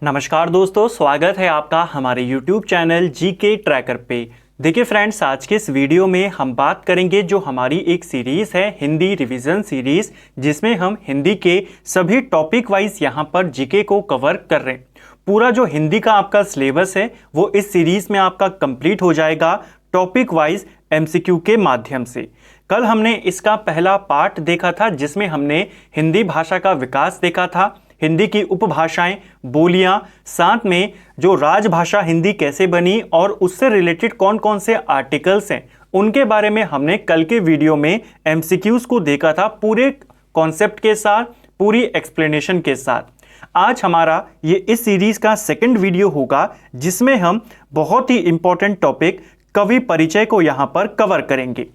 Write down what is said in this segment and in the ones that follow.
नमस्कार दोस्तों, स्वागत है आपका हमारे YouTube चैनल जीके ट्रैकर पे। देखिए फ्रेंड्स, आज के इस वीडियो में हम बात करेंगे जो हमारी एक सीरीज़ है हिंदी रिवीजन सीरीज़, जिसमें हम हिंदी के सभी टॉपिक वाइज यहाँ पर जीके को कवर कर रहे हैं। पूरा जो हिंदी का आपका सिलेबस है वो इस सीरीज़ में आपका कंप्लीट हो जाएगा टॉपिक वाइज MCQ के माध्यम से। कल हमने इसका पहला पार्ट देखा था जिसमें हमने हिंदी भाषा का विकास देखा था, हिंदी की उपभाषाएं, बोलियां, साथ में जो राजभाषा हिंदी कैसे बनी और उससे रिलेटेड कौन कौन से आर्टिकल्स हैं उनके बारे में हमने कल के वीडियो में MCQs को देखा था, पूरे कॉन्सेप्ट के साथ, पूरी एक्सप्लेनेशन के साथ। आज हमारा ये इस सीरीज का सेकंड वीडियो होगा जिसमें हम बहुत ही इंपॉर्टेंट टॉपिक कवि परिचय को यहाँ पर कवर करेंगे।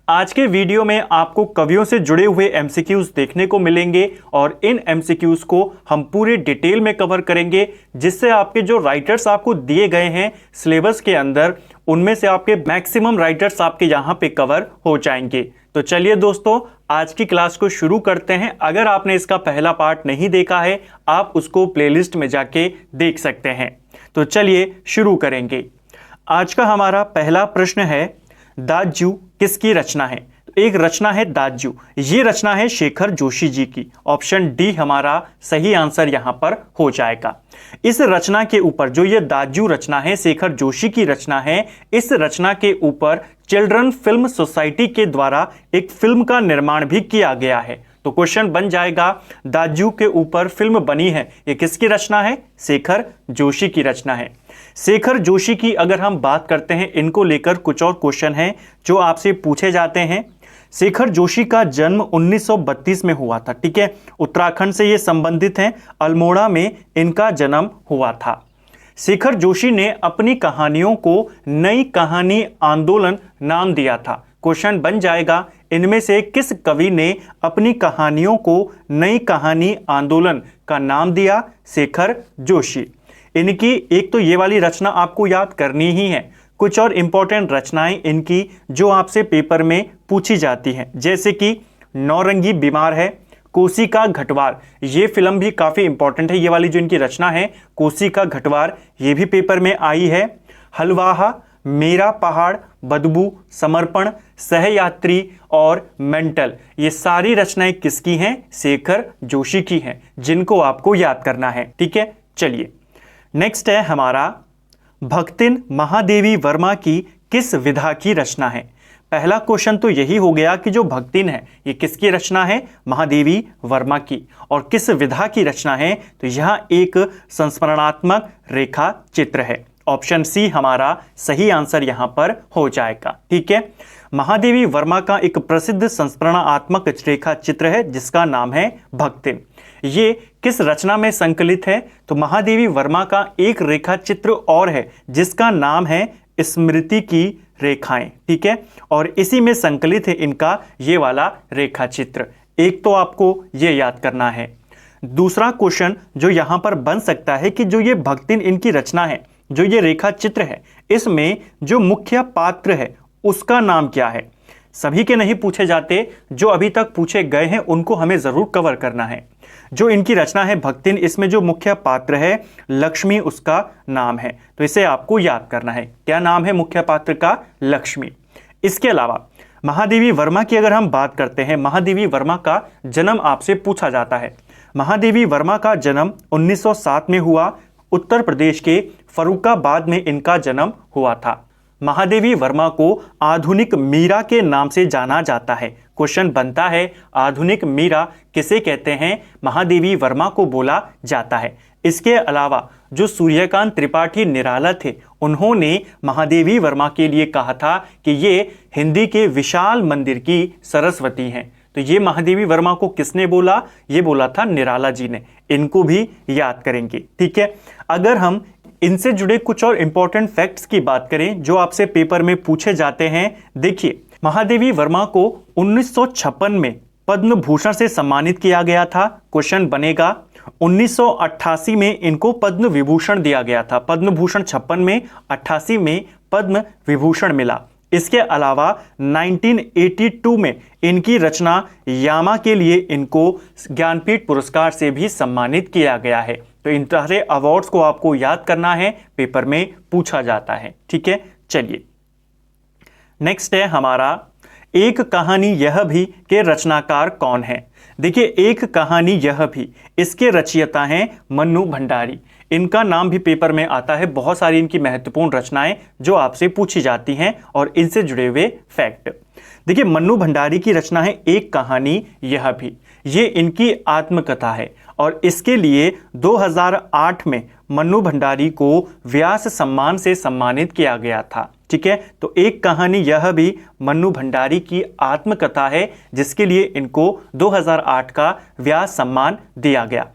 आज के वीडियो में आपको कवियों से जुड़े हुए MCQs देखने को मिलेंगे और इन MCQs को हम पूरे डिटेल में कवर करेंगे, जिससे आपके जो राइटर्स आपको दिए गए हैं सिलेबस के अंदर, उनमें से आपके मैक्सिमम राइटर्स आपके यहाँ पे कवर हो जाएंगे। तो चलिए दोस्तों, आज की क्लास को शुरू करते हैं। अगर आपने इसका पहला पार्ट नहीं देखा है, आप उसको प्लेलिस्ट में जाके देख सकते हैं। तो चलिए शुरू करेंगे। आज का हमारा पहला प्रश्न है, दाजू किसकी रचना है? तो एक रचना है दाजू, ये रचना है शेखर जोशी जी की। ऑप्शन डी हमारा सही आंसर यहां पर हो जाएगा। इस रचना के ऊपर, जो ये दाजू रचना है शेखर जोशी की रचना है, इस रचना के ऊपर चिल्ड्रन फिल्म सोसाइटी के द्वारा एक फिल्म का निर्माण भी किया गया है। तो क्वेश्चन बन जाएगा, दाजू के ऊपर फिल्म बनी है, ये किसकी रचना है? शेखर जोशी की रचना है। शेखर जोशी की अगर हम बात करते हैं, इनको लेकर कुछ और क्वेश्चन हैं जो आपसे पूछे जाते हैं। शेखर जोशी का जन्म 1932 में हुआ था, ठीक है। उत्तराखंड से ये संबंधित हैं, अल्मोड़ा में इनका जन्म हुआ था। शेखर जोशी ने अपनी कहानियों को नई कहानी आंदोलन नाम दिया था। क्वेश्चन बन जाएगा, इनमें से किस कवि ने अपनी कहानियों को नई कहानी आंदोलन का नाम दिया? शेखर जोशी। इनकी एक तो ये वाली रचना आपको याद करनी ही है। कुछ और इंपॉर्टेंट रचनाएं इनकी जो आपसे पेपर में पूछी जाती हैं, जैसे कि नौरंगी बीमार है, कोसी का घटवार, ये फिल्म भी काफ़ी इंपॉर्टेंट है। ये वाली जो इनकी रचना है कोसी का घटवार, ये भी पेपर में आई है। हलवाहा, मेरा पहाड़, बदबू, समर्पण, सहयात्री और मेंटल, ये सारी रचनाएं किसकी हैं? शेखर जोशी की हैं, जिनको आपको याद करना है, ठीक है। चलिए नेक्स्ट है हमारा, भक्तिन महादेवी वर्मा की किस विधा की रचना है? पहला क्वेश्चन तो यही हो गया कि जो भक्तिन है ये किसकी रचना है? महादेवी वर्मा की। और किस विधा की रचना है? तो यह एक संस्मरणात्मक रेखा चित्र है। ऑप्शन सी हमारा सही आंसर यहां पर हो जाएगा, ठीक है। महादेवी वर्मा का एक प्रसिद्ध संस्मरणात्मक रेखा चित्र है जिसका नाम है भक्तिन। ये किस रचना में संकलित है? तो महादेवी वर्मा का एक रेखा चित्र और है जिसका नाम है स्मृति की रेखाएं, ठीक है। और इसी में संकलित है इनका ये वाला रेखा चित्र। एक तो आपको ये याद करना है। दूसरा क्वेश्चन जो यहां पर बन सकता है कि जो ये भक्तिन इनकी रचना है, जो ये रेखा चित्र है, इसमें जो मुख्य पात्र है उसका नाम क्या है? सभी के नहीं पूछे जाते, जो अभी तक पूछे गए हैं उनको हमें जरूर कवर करना है। जो इनकी रचना है भक्तिन, इसमें जो मुख्य पात्र है लक्ष्मी उसका नाम है, तो इसे आपको याद करना है। क्या नाम है मुख्य पात्र का? लक्ष्मी। इसके अलावा महादेवी वर्मा की अगर हम बात करते हैं, महादेवी वर्मा का जन्म आपसे पूछा जाता है। महादेवी वर्मा का जन्म 1907 में हुआ। उत्तर प्रदेश के फर्रुखाबाद में इनका जन्म हुआ था। महादेवी वर्मा को आधुनिक मीरा के नाम से जाना जाता है। क्वेश्चन बनता है, आधुनिक मीरा किसे कहते हैं? महादेवी वर्मा को बोला जाता है। इसके अलावा जो सूर्यकांत त्रिपाठी निराला थे, उन्होंने महादेवी वर्मा के लिए कहा था कि ये हिंदी के विशाल मंदिर की सरस्वती हैं। तो ये महादेवी वर्मा को किसने बोला? ये बोला था निराला जी ने। इनको भी याद करेंगे, ठीक है। अगर हम इनसे जुड़े कुछ और इंपॉर्टेंट फैक्ट्स की बात करें जो आपसे पेपर में पूछे जाते हैं, देखिए महादेवी वर्मा को 1956 में पद्म भूषण से सम्मानित किया गया था। क्वेश्चन बनेगा, 1988 में इनको पद्म विभूषण दिया गया था। पद्म भूषण 56 में, 88 में पद्म विभूषण मिला। इसके अलावा 1982 में इनकी रचना यामा के लिए इनको ज्ञानपीठ पुरस्कार से भी सम्मानित किया गया है। तो इन सारे अवार्ड्स को आपको याद करना है, पेपर में पूछा जाता है। ठीक है, चलिए नेक्स्ट है हमारा एक कहानी यह भी के रचनाकार कौन है। देखिए, एक कहानी यह भी, इसके रचयिता हैं मन्नू भंडारी। इनका नाम भी पेपर में आता है। बहुत सारी इनकी महत्वपूर्ण रचनाएं जो आपसे पूछी जाती हैं और इनसे जुड़े हुए फैक्ट। देखिए, मन्नू भंडारी की रचना है एक कहानी यह भी। ये इनकी आत्मकथा है और इसके लिए 2008 में मन्नू भंडारी को व्यास सम्मान से सम्मानित किया गया था। ठीक है, तो एक कहानी यह भी मन्नू भंडारी की आत्मकथा है जिसके लिए इनको 2008 का व्यास सम्मान दिया गया।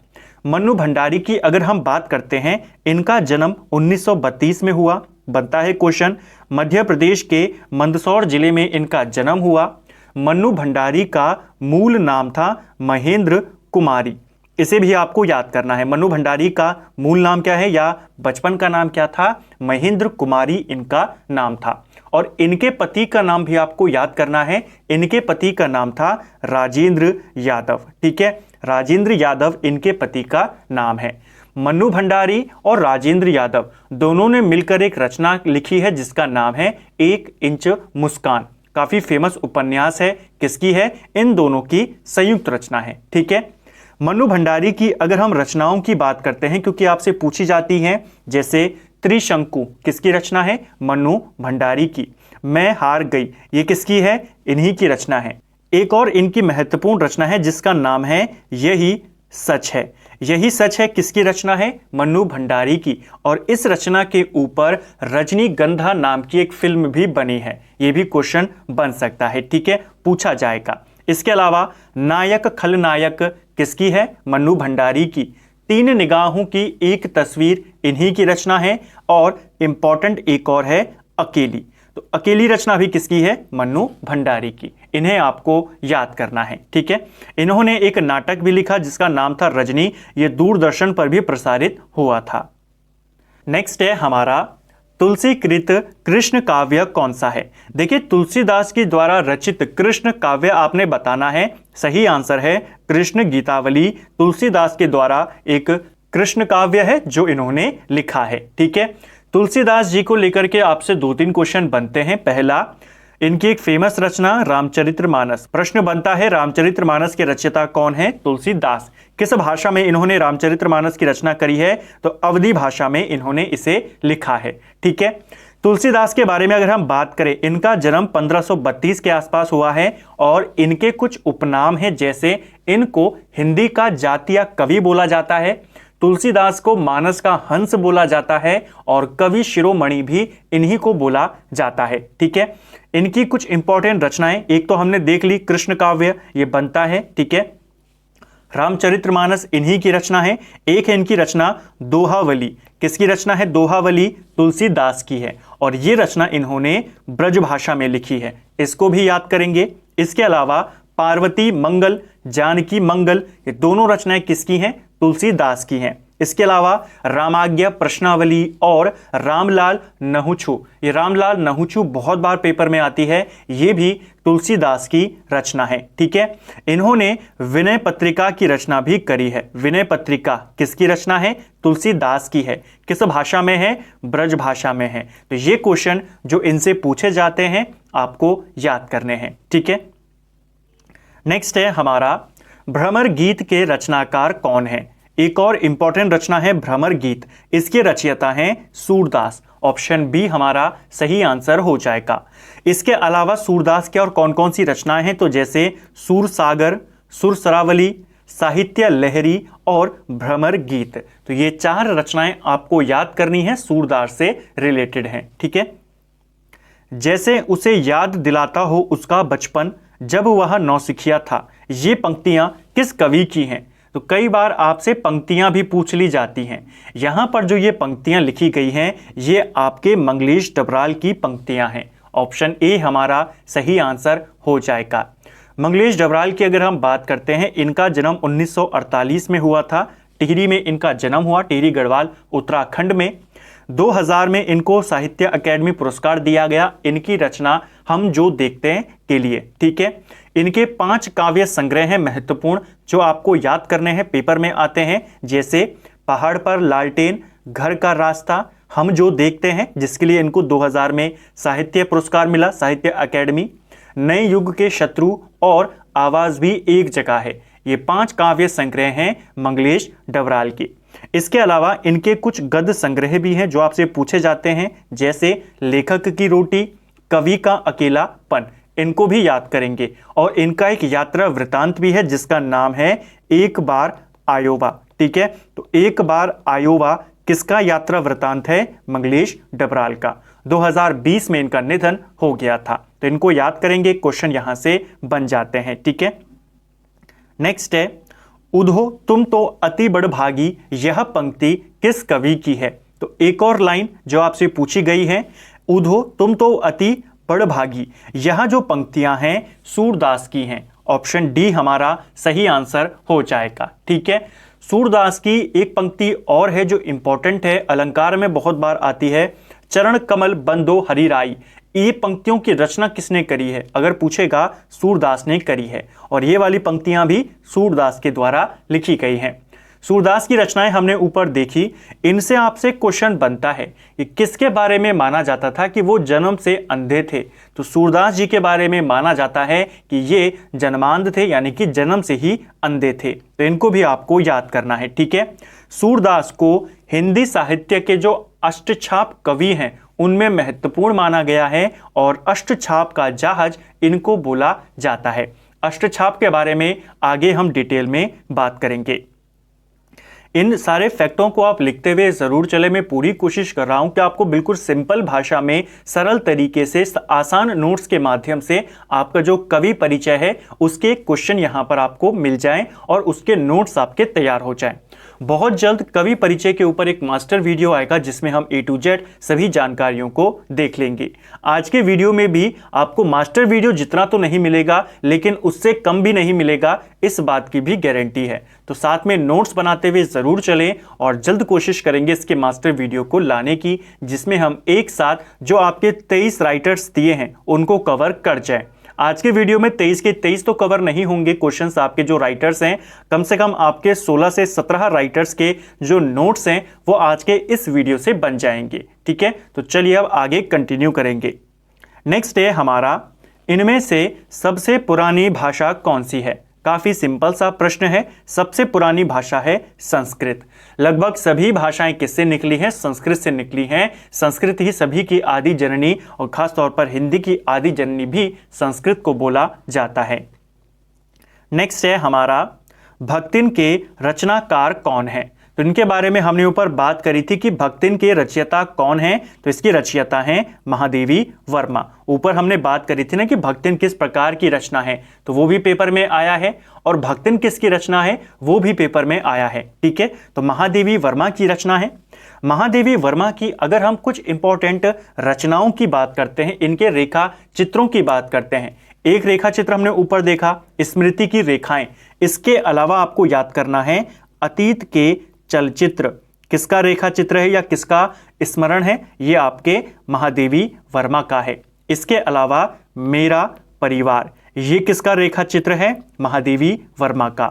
मन्नू भंडारी की अगर हम बात करते हैं, इनका जन्म 1932 में हुआ। बनता है क्वेश्चन, मध्य प्रदेश के मंदसौर जिले में इनका जन्म हुआ। मन्नू भंडारी का मूल नाम था महेंद्र कुमारी। इसे भी आपको याद करना है। मन्नू भंडारी का मूल नाम क्या है या बचपन का नाम क्या था? महेंद्र कुमारी इनका नाम था। और इनके पति का नाम भी आपको याद करना है। इनके पति का नाम था राजेंद्र यादव। ठीक है, राजेंद्र यादव इनके पति का नाम है। मन्नू भंडारी और राजेंद्र यादव दोनों ने मिलकर एक रचना लिखी है जिसका नाम है 1 इंच मुस्कान। काफी फेमस उपन्यास है। किसकी है? इन दोनों की संयुक्त रचना है। ठीक है, मन्नू भंडारी की अगर हम रचनाओं की बात करते हैं, क्योंकि आपसे पूछी जाती हैं, जैसे त्रिशंकु किसकी रचना है? मन्नू भंडारी की। मैं हार गई, ये किसकी है? इन्हीं की रचना है। एक और इनकी महत्वपूर्ण रचना है जिसका नाम है यही सच है। यही सच है किसकी रचना है? मन्नू भंडारी की। और इस रचना के ऊपर रजनीगंधा नाम की एक फिल्म भी बनी है। ये भी क्वेश्चन बन सकता है। ठीक है, पूछा जाएगा। इसके अलावा नायक खलनायक किसकी है? मन्नू भंडारी की। 3 निगाहों की एक तस्वीर इन्हीं की रचना है। और इंपॉर्टेंट एक और है अकेली। तो अकेली रचना भी किसकी है? मन्नू भंडारी की। इन्हें आपको याद करना है। ठीक है, इन्होंने एक नाटक भी लिखा जिसका नाम था रजनी। ये दूरदर्शन पर भी प्रसारित हुआ था। नेक्स्ट है हमारा तुलसीकृत कृष्ण काव्य कौन सा है? देखिए, तुलसीदास के द्वारा रचित कृष्ण काव्य आपने बताना है। सही आंसर है कृष्ण गीतावली। तुलसीदास के द्वारा एक कृष्ण काव्य है जो इन्होंने लिखा है। ठीक है, तुलसीदास जी को लेकर के आपसे 2-3 क्वेश्चन बनते हैं। पहला, इनकी एक फेमस रचना रामचरितमानस। प्रश्न बनता है रामचरितमानस के रचयिता कौन है? तुलसीदास। किस भाषा में इन्होंने रामचरितमानस की रचना करी है? तो अवधी भाषा में इन्होंने इसे लिखा है। ठीक है, तुलसीदास के बारे में अगर हम बात करें, इनका जन्म 1532 के आसपास हुआ है और इनके कुछ उपनाम हैं, जैसे इनको हिंदी का जातीय कवि बोला जाता है, तुलसीदास को मानस का हंस बोला जाता है और कवि शिरोमणि भी इन्हीं को बोला जाता है। ठीक है, इनकी कुछ इंपॉर्टेंट रचनाएं, एक तो हमने देख ली कृष्ण काव्य, ये बनता है। ठीक है, रामचरितमानस इन्हीं की रचना है। एक है इनकी रचना दोहावली। किसकी रचना है? दोहावली तुलसीदास की है और ये रचना इन्होंने ब्रज भाषा में लिखी है। इसको भी याद करेंगे। इसके अलावा पार्वती मंगल, जानकी मंगल, ये दोनों रचनाएं किसकी हैं? तुलसीदास की हैं। इसके अलावा रामाज्ञा प्रश्नावली और रामलाल नहुछु, ये रामलाल नहुछु बहुत बार पेपर में आती है, ये भी तुलसीदास की रचना है। ठीक है, इन्होंने विनय पत्रिका की रचना भी करी है। विनय पत्रिका किसकी रचना है? तुलसीदास की है। किस भाषा में है? ब्रज भाषा में है। तो ये क्वेश्चन जो इनसे पूछे जाते हैं आपको याद करने हैं। ठीक है, नेक्स्ट है हमारा भ्रमर गीत के रचनाकार कौन है? एक और इंपॉर्टेंट रचना है भ्रमर गीत। इसके रचयिता हैं सूरदास। ऑप्शन बी हमारा सही आंसर हो जाएगा। इसके अलावा सूरदास के और कौन कौन सी रचनाएं हैं? तो जैसे सूर सागर, सुरसरावली, साहित्य लहरी और भ्रमर गीत। तो ये 4 रचनाएं आपको याद करनी है, सूरदास से रिलेटेड हैं। ठीक है, जैसे उसे याद दिलाता हो उसका बचपन जब वह नौसिखिया था। ये पंक्तियां किस कवि की हैं? तो कई बार आपसे पंक्तियां भी पूछ ली जाती हैं। यहां पर जो ये पंक्तियां लिखी गई हैं, ये आपके मंगलेश डबराल की पंक्तियां हैं। ऑप्शन ए हमारा सही आंसर हो जाएगा। मंगलेश डबराल की अगर हम बात करते हैं, इनका जन्म 1948 में हुआ था। टिहरी में इनका जन्म हुआ, टिहरी गढ़वाल उत्तराखंड में। 2000 में इनको साहित्य अकेडमी पुरस्कार दिया गया इनकी रचना हम जो देखते हैं के लिए। ठीक है, इनके 5 काव्य संग्रह हैं महत्वपूर्ण जो आपको याद करने हैं, पेपर में आते हैं, जैसे पहाड़ पर लालटेन, घर का रास्ता, हम जो देखते हैं, जिसके लिए इनको 2000 में साहित्य पुरस्कार मिला, साहित्य अकेडमी, नए युग के शत्रु और आवाज भी एक जगह है। ये 5 काव्य संग्रह हैं मंगलेश डबराल के। इसके अलावा इनके कुछ गद्य संग्रह भी हैं जो आपसे पूछे जाते हैं, जैसे लेखक की रोटी, कवि का अकेलापन, इनको भी याद करेंगे। और इनका एक यात्रा वृतांत भी है जिसका नाम है एक बार आयोवा। ठीक है, तो एक बार आयोवा किसका यात्रा वृतांत है? मंगलेश डबराल का। 2020 में इनका निधन हो गया था, तो इनको याद करेंगे, क्वेश्चन यहां से बन जाते हैं। ठीक है, नेक्स्ट है, उधो तुम तो अति बड़भागी, यह पंक्ति किस कवि की है? तो एक और लाइन जो आपसे पूछी गई है, उधो तुम तो अति बड़भागी, यह जो पंक्तियां हैं सूरदास की हैं। ऑप्शन डी हमारा सही आंसर हो जाएगा। ठीक है, सूरदास की एक पंक्ति और है जो इंपॉर्टेंट है, अलंकार में बहुत बार आती है, चरण कमल बंदो हरिराई। ये पंक्तियों की रचना किसने करी है? अगर पूछेगा, सूरदास ने करी है, और ये वाली पंक्तियां भी सूरदास के द्वारा लिखी गई हैं। सूरदास की रचनाएं हमने ऊपर देखी, इनसे आपसे क्वेश्चन बनता है कि किसके बारे में माना जाता था कि वो जन्म से अंधे थे? तो सूरदास जी के बारे में माना जाता है कि ये जन्मांध थे, यानी कि जन्म से ही अंधे थे। तो इनको भी आपको याद करना है। ठीक है, सूरदास को हिंदी साहित्य के जो अष्टछाप कवि हैं उनमें महत्वपूर्ण माना गया है, और अष्टछाप का जहाज इनको बोला जाता है। अष्टछाप के बारे में आगे हम डिटेल में बात करेंगे। इन सारे फैक्टों को आप लिखते हुए जरूर चले। मैं पूरी कोशिश कर रहा हूं कि आपको बिल्कुल सिंपल भाषा में सरल तरीके से आसान नोट्स के माध्यम से आपका जो कवि परिचय है उसके क्वेश्चन यहां पर आपको मिल जाएं और उसके नोट्स आपके तैयार हो जाएं। बहुत जल्द कवि परिचय के ऊपर एक मास्टर वीडियो आएगा जिसमें हम A to Z सभी जानकारियों को देख लेंगे। आज के वीडियो में भी आपको मास्टर वीडियो जितना तो नहीं मिलेगा, लेकिन उससे कम भी नहीं मिलेगा, इस बात की भी गारंटी है। तो साथ में नोट्स बनाते हुए जरूर चलें और जल्द कोशिश करेंगे इसके मास्टर वीडियो को लाने की, जिसमें हम एक साथ जो आपके 23 राइटर्स दिए हैं उनको कवर कर जाएं। आज के वीडियो में 23 के 23 तो कवर नहीं होंगे क्वेश्चंस, आपके जो राइटर्स हैं कम से कम आपके 16 से 17 राइटर्स के जो नोट्स हैं वो आज के इस वीडियो से बन जाएंगे। ठीक है, तो चलिए अब आगे कंटिन्यू करेंगे। नेक्स्ट है हमारा, इनमें से सबसे पुरानी भाषा कौन सी है? काफी सिंपल सा प्रश्न है। सबसे पुरानी भाषा है संस्कृत। लगभग सभी भाषाएं किससे निकली हैं? संस्कृत से निकली हैं। संस्कृत ही सभी की आदि जननी, और खास तौर पर हिंदी की आदि जननी भी संस्कृत को बोला जाता है। नेक्स्ट है हमारा, भक्तिन के रचनाकार कौन है? तो इनके बारे में हमने ऊपर बात करी थी कि भक्तिन के रचयिता कौन है, तो इसकी रचयिता हैं महादेवी वर्मा। ऊपर हमने बात करी थी ना कि भक्तिन किस प्रकार की रचना है, तो वो भी पेपर में आया है, और भक्तिन किसकी रचना है वो भी पेपर में आया है। ठीक है, तो महादेवी वर्मा की रचना है। महादेवी वर्मा की अगर हम कुछ इंपॉर्टेंट रचनाओं की बात करते हैं, इनके रेखा चित्रों की बात करते हैं, एक रेखा चित्र हमने ऊपर देखा, स्मृति की रेखाएं। इसके अलावा आपको याद करना है अतीत के चलचित्र, किसका रेखा चित्र है या किसका स्मरण है? ये आपके महादेवी वर्मा का है। इसके अलावा मेरा परिवार, ये किसका रेखा चित्र है? महादेवी वर्मा का।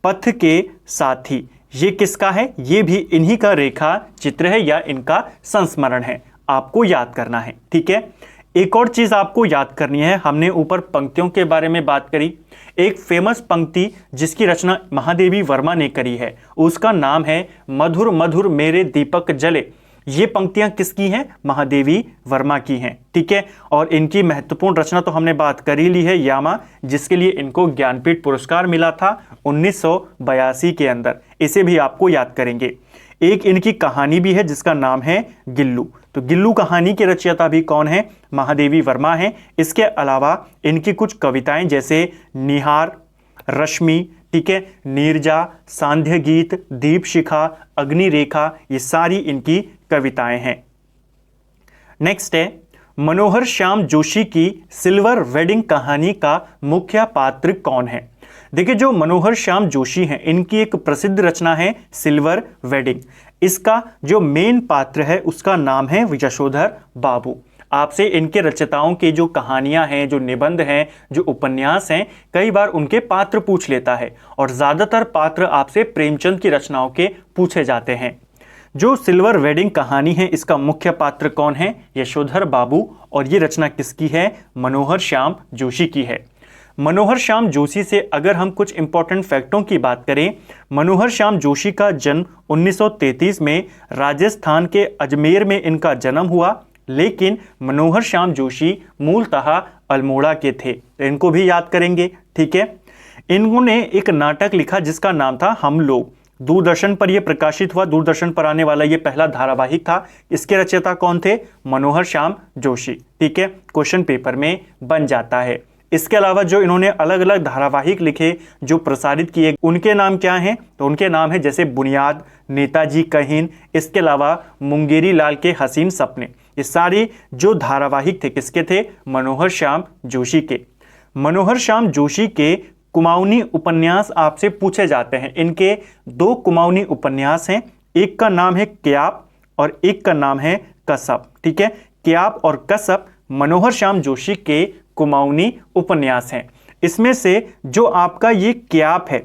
पथ के साथी, ये किसका है? ये भी इन्हीं का रेखा चित्र है या इनका संस्मरण है, आपको याद करना है। ठीक है, एक और चीज आपको याद करनी है, हमने ऊपर पंक्तियों के बारे में बात करी। एक फेमस पंक्ति जिसकी रचना महादेवी वर्मा ने करी है उसका नाम है मधुर मधुर मेरे दीपक जले। ये पंक्तियां किसकी हैं? महादेवी वर्मा की हैं। ठीक है, और इनकी महत्वपूर्ण रचना तो हमने बात कर ही ली है, यामा, जिसके लिए इनको ज्ञानपीठ पुरस्कार मिला था 1982 के अंदर। इसे भी आपको याद करेंगे। एक इनकी कहानी भी है जिसका नाम है गिल्लू। तो गिल्लू कहानी के रचयिता भी कौन है? महादेवी वर्मा है। इसके अलावा इनकी कुछ कविताएं जैसे निहार, रश्मि, ठीक है, नीरजा, सांध्य गीत, दीप शिखा, अग्निरेखा, ये सारी इनकी कविताएं हैं। नेक्स्ट है, मनोहर श्याम जोशी की सिल्वर वेडिंग कहानी का मुख्य पात्र कौन है? देखिए, जो मनोहर श्याम जोशी हैं इनकी एक प्रसिद्ध रचना है सिल्वर वेडिंग। इसका जो मेन पात्र है उसका नाम है यशोधर बाबू। आपसे इनके रचयिताओं के जो कहानियां हैं, जो निबंध हैं, जो उपन्यास हैं, कई बार उनके पात्र पूछ लेता है और ज़्यादातर पात्र आपसे प्रेमचंद की रचनाओं के पूछे जाते हैं। जो सिल्वर वेडिंग कहानी है, इसका मुख्य पात्र कौन है? यशोधर बाबू। और ये रचना किसकी है? मनोहर श्याम जोशी की है। मनोहर श्याम जोशी से अगर हम कुछ इंपॉर्टेंट फैक्टों की बात करें, मनोहर श्याम जोशी का जन्म 1933 में राजस्थान के अजमेर में इनका जन्म हुआ, लेकिन मनोहर श्याम जोशी मूलतः अल्मोड़ा के थे, इनको भी याद करेंगे। ठीक है, इन्होंने एक नाटक लिखा जिसका नाम था हम लोग। दूरदर्शन पर यह प्रकाशित हुआ, दूरदर्शन पर आने वाला यह पहला धारावाहिक था। इसके रचयिता कौन थे? मनोहर श्याम जोशी। ठीक है, क्वेश्चन पेपर में बन जाता है। इसके अलावा जो इन्होंने अलग अलग धारावाहिक लिखे, जो प्रसारित किए, उनके नाम क्या हैं? तो उनके नाम है जैसे बुनियाद, नेताजी कहीन, इसके अलावा मुंगेरी लाल के हसीन सपने। ये सारे जो धारावाहिक थे किसके थे? मनोहर श्याम जोशी के। मनोहर श्याम जोशी के कुमाऊनी उपन्यास आपसे पूछे जाते हैं। इनके 2 कुमाऊनी उपन्यास हैं, एक का नाम है क्याप और एक का नाम है कसब। ठीक है, क्याप और कसब मनोहर श्याम जोशी के कुमाऊनी उपन्यास हैं। इसमें से जो आपका ये क्याप है,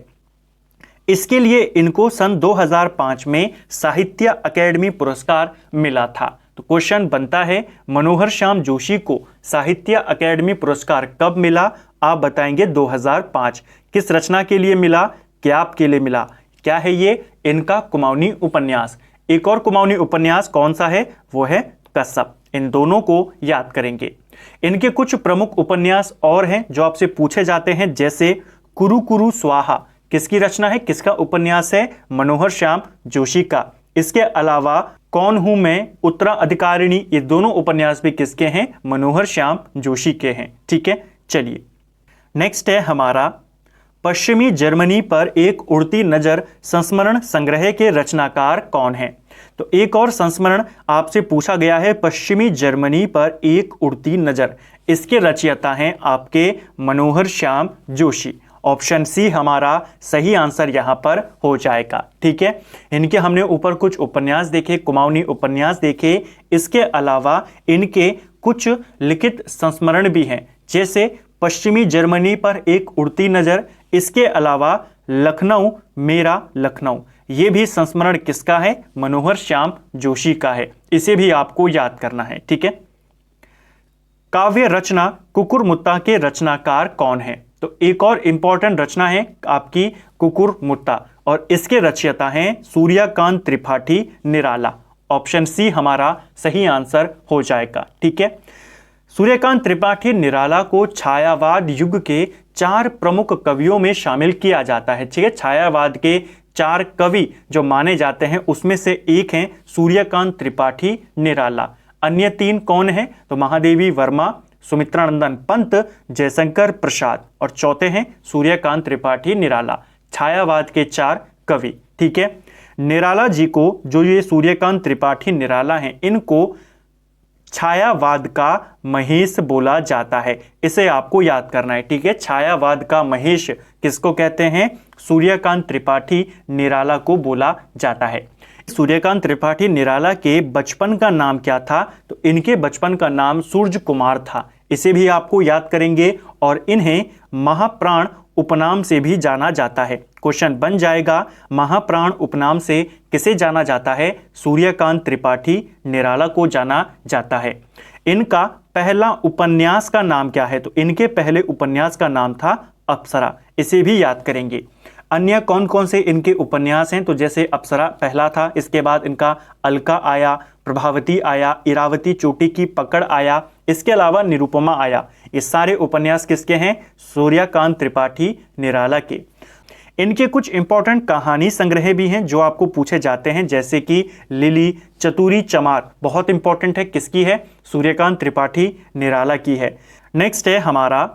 इसके लिए इनको सन 2005 में साहित्य अकेडमी पुरस्कार मिला था। तो क्वेश्चन बनता है, मनोहर श्याम जोशी को साहित्य अकेडमी पुरस्कार कब मिला? आप बताएंगे 2005। किस रचना के लिए मिला? क्याप के लिए मिला। क्या है ये? इनका कुमाऊनी उपन्यास। एक और कुमाऊनी उपन्यास कौन सा है? वो है कसब। इन दोनों को याद करेंगे। इनके कुछ प्रमुख उपन्यास और हैं जो आपसे पूछे जाते हैं, जैसे कुरु कुरु स्वाहा किसकी रचना है, किसका उपन्यास है? मनोहर श्याम जोशी का। इसके अलावा कौन हूं मैं, उत्तराधिकारिणी, ये दोनों उपन्यास भी किसके हैं? मनोहर श्याम जोशी के हैं। ठीक है, चलिए नेक्स्ट है हमारा पश्चिमी जर्मनी पर एक उड़ती नजर संस्मरण संग्रह के रचनाकार कौन है? तो एक और संस्मरण आपसे पूछा गया है, पश्चिमी जर्मनी पर एक उड़ती नजर। इसके रचयिता हैं आपके मनोहर श्याम जोशी। ऑप्शन सी हमारा सही आंसर यहां पर हो जाएगा। ठीक है, इनके हमने ऊपर कुछ उपन्यास देखे, कुमाऊनी उपन्यास देखे। इसके अलावा इनके कुछ लिखित संस्मरण भी हैं, जैसे पश्चिमी जर्मनी पर एक उड़ती नजर। इसके अलावा लखनऊ मेरा लखनऊ, ये भी संस्मरण किसका है? मनोहर श्याम जोशी का है। इसे भी आपको याद करना है। ठीक है, काव्य रचना कुकुरमुत्ता के रचनाकार कौन है? तो एक और इंपॉर्टेंट रचना है आपकी कुकुरमुत्ता, और इसके रचयिता हैं सूर्यकांत त्रिपाठी निराला। ऑप्शन सी हमारा सही आंसर हो जाएगा। ठीक है, सूर्यकांत त्रिपाठी निराला को छायावाद युग के 4 प्रमुख कवियों में शामिल किया जाता है। ठीक है, छायावाद के 4 कवि जो माने जाते हैं उसमें से एक हैं सूर्यकांत त्रिपाठी निराला। अन्य 3 कौन हैं? तो महादेवी वर्मा, सुमित्रानंदन पंत, जयशंकर प्रसाद, और चौथे हैं सूर्यकांत त्रिपाठी निराला। छायावाद के 4 कवि। ठीक है, निराला जी को, जो ये सूर्यकांत त्रिपाठी निराला हैं, इनको छायावाद का महेश बोला जाता है। इसे आपको याद करना है। ठीक है, छायावाद का महेश किसको कहते हैं? सूर्यकांत त्रिपाठी निराला को बोला जाता है। सूर्यकांत त्रिपाठी निराला के बचपन का नाम क्या था? तो इनके बचपन का नाम सूर्य कुमार था। इसे भी आपको याद करेंगे, और इन्हें महाप्राण उपनाम से भी जाना जाता है। क्वेश्चन बन जाएगा, महाप्राण उपनाम से किसे जाना जाता है? सूर्यकांत त्रिपाठी निराला को जाना जाता है। इनका पहला उपन्यास का नाम क्या है? तो इनके पहले उपन्यास का नाम था अप्सरा। इसे भी याद करेंगे। अन्य कौन कौन से इनके उपन्यास हैं? तो जैसे अप्सरा पहला था, इसके बाद इनका अलका आया, प्रभावती आया, इरावती चोटी की पकड़ आया, इसके अलावा निरुपमा आया। ये सारे उपन्यास किसके हैं? सूर्यकांत त्रिपाठी निराला के। इनके कुछ इंपॉर्टेंट कहानी संग्रह भी हैं जो आपको पूछे जाते हैं, जैसे कि लिली, चतुरी चमार, बहुत इंपॉर्टेंट है। किसकी है? सूर्यकांत त्रिपाठी निराला की है। नेक्स्ट है हमारा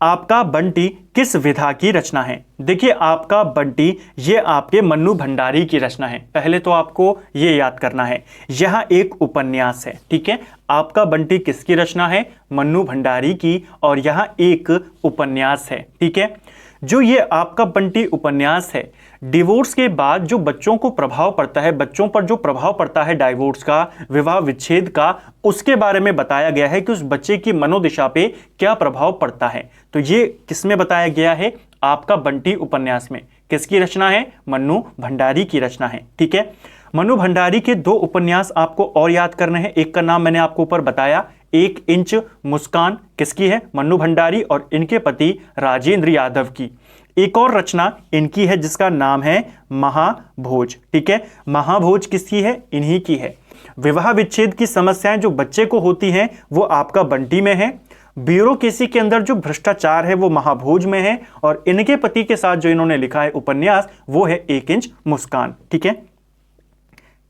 आपका बंटी किस विधा की रचना है? देखिए, आपका बंटी ये आपके मन्नू भंडारी की रचना है। पहले तो आपको ये याद करना है, यह एक उपन्यास है। ठीक है, आपका बंटी किसकी रचना है? मन्नू भंडारी की, और यह एक उपन्यास है। ठीक है, जो ये आपका बंटी उपन्यास है, डिवोर्स के बाद जो बच्चों को प्रभाव पड़ता है, बच्चों पर जो प्रभाव पड़ता है डाइवोर्स का, विवाह विच्छेद का, उसके बारे में बताया गया है कि उस बच्चे की मनोदशा पे क्या प्रभाव पड़ता है। तो ये किसमें बताया गया है? आपका बंटी उपन्यास में। किसकी रचना है? मन्नू भंडारी की रचना है। ठीक है, मन्नू भंडारी के 2 उपन्यास आपको और याद करने हैं। एक का नाम मैंने आपको ऊपर बताया, 1 इंच मुस्कान किसकी है? मन्नू भंडारी और इनके पति राजेंद्र यादव की। एक और रचना इनकी है जिसका नाम है महाभोज। ठीक है, महाभोज किसकी है? इन्हीं की है। विवाह विच्छेद की समस्याएं जो बच्चे को होती हैं वो आपका बंटी में है। ब्यूरोक्रेसी के अंदर जो भ्रष्टाचार है वो महाभोज में है। और इनके पति के साथ जो इन्होंने लिखा है उपन्यास वो है 1 इंच मुस्कान। ठीक है,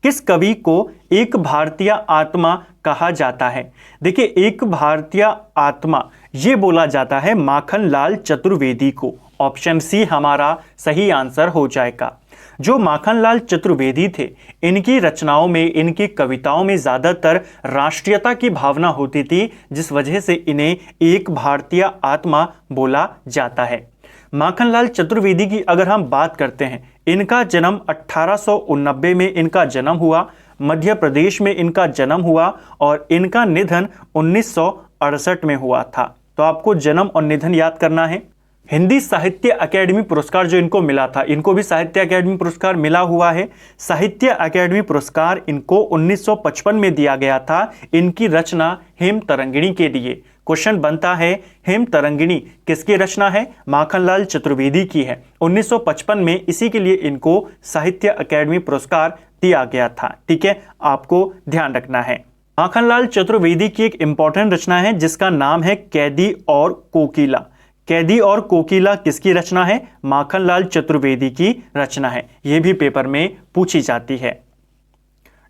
किस कवि को एक भारतीय आत्मा कहा जाता है? देखिए, एक भारतीय आत्मा ये बोला जाता है माखनलाल चतुर्वेदी को। ऑप्शन सी हमारा सही आंसर हो जाएगा। जो माखनलाल चतुर्वेदी थे, इनकी रचनाओं में, इनकी कविताओं में ज़्यादातर राष्ट्रीयता की भावना होती थी, जिस वजह से इन्हें एक भारतीय आत्मा बोला जाता है। माखनलाल चतुर्वेदी की अगर हम बात करते हैं, इनका जन्म 1889 में इनका जन्म हुआ, मध्य प्रदेश में इनका जन्म हुआ और इनका निधन 1968 में हुआ था। तो आपको जन्म और निधन याद करना है। हिंदी साहित्य अकेडमी पुरस्कार जो इनको मिला था, इनको भी साहित्य अकेडमी पुरस्कार मिला हुआ है। साहित्य अकेडमी पुरस्कार इनको 1955 में दिया गया था इनकी रचना हेम तरंगिणी के लिए। क्वेश्चन बनता है, हेम तरंगिणी किसकी रचना है? माखनलाल चतुर्वेदी की है। 1955 में इसी के लिए इनको साहित्य अकेडमी पुरस्कार दिया गया था। ठीक है, आपको ध्यान रखना है। माखनलाल चतुर्वेदी की एक इंपॉर्टेंट रचना है जिसका नाम है कैदी और कोकिला। कैदी और कोकिला किसकी रचना है? माखनलाल चतुर्वेदी की रचना है। यह भी पेपर में पूछी जाती है।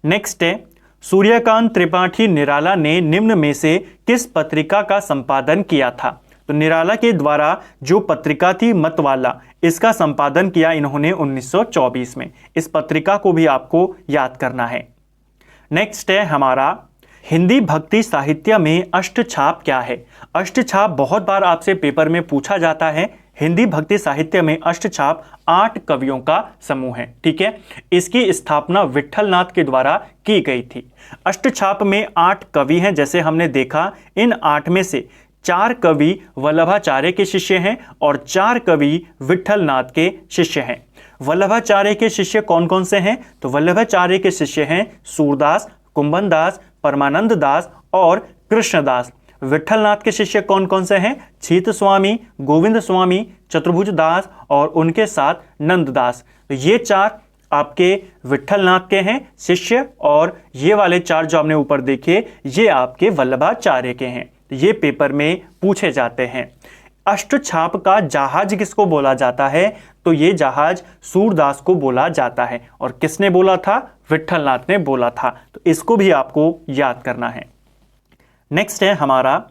नेक्स्ट है, सूर्यकांत त्रिपाठी निराला ने निम्न में से किस पत्रिका का संपादन किया था? तो निराला के द्वारा जो पत्रिका थी मतवाला, इसका संपादन किया इन्होंने 1924 में। इस पत्रिका को भी आपको याद करना है। नेक्स्ट है हमारा, हिंदी भक्ति साहित्य में अष्टछाप क्या है? अष्टछाप बहुत बार आपसे पेपर में पूछा जाता है। हिंदी भक्ति साहित्य में अष्टछाप 8 कवियों का समूह है। ठीक है, इसकी स्थापना विट्ठलनाथ के द्वारा की गई थी। अष्टछाप में 8 कवि हैं जैसे हमने देखा। इन 8 में से 4 कवि वल्लभाचार्य के शिष्य हैं और 4 कवि विट्ठलनाथ के शिष्य हैं। वल्लभाचार्य के शिष्य कौन कौन से हैं? तो वल्लभाचार्य के शिष्य हैं सूरदास, कुंभनदास, परमानंद दास और कृष्णदास। विट्ठलनाथ के शिष्य कौन कौन से हैं? छीत स्वामी, गोविंद स्वामी, चतुर्भुज दास और उनके साथ नंददास। तो ये 4 आपके विट्ठलनाथ के हैं शिष्य और ये वाले 4 जो आपने ऊपर देखे ये आपके वल्लभाचार्य के हैं। तो ये पेपर में पूछे जाते हैं। अष्टछाप का जहाज किसको बोला जाता है? तो ये जहाज सूरदास को बोला जाता है। और किसने बोला था? विट्ठलनाथ ने बोला था। तो इसको भी आपको याद करना है। नेक्स्ट है हमारा,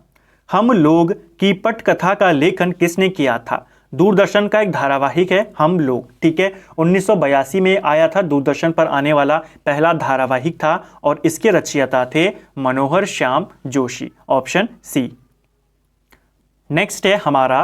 हम लोग की पटकथा का लेखन किसने किया था? दूरदर्शन का एक धारावाहिक है हम लोग। ठीक है, 1982 में आया था, दूरदर्शन पर आने वाला पहला धारावाहिक था और इसके रचयिता थे Manohar Shyam Joshi. Option C. Next है हमारा,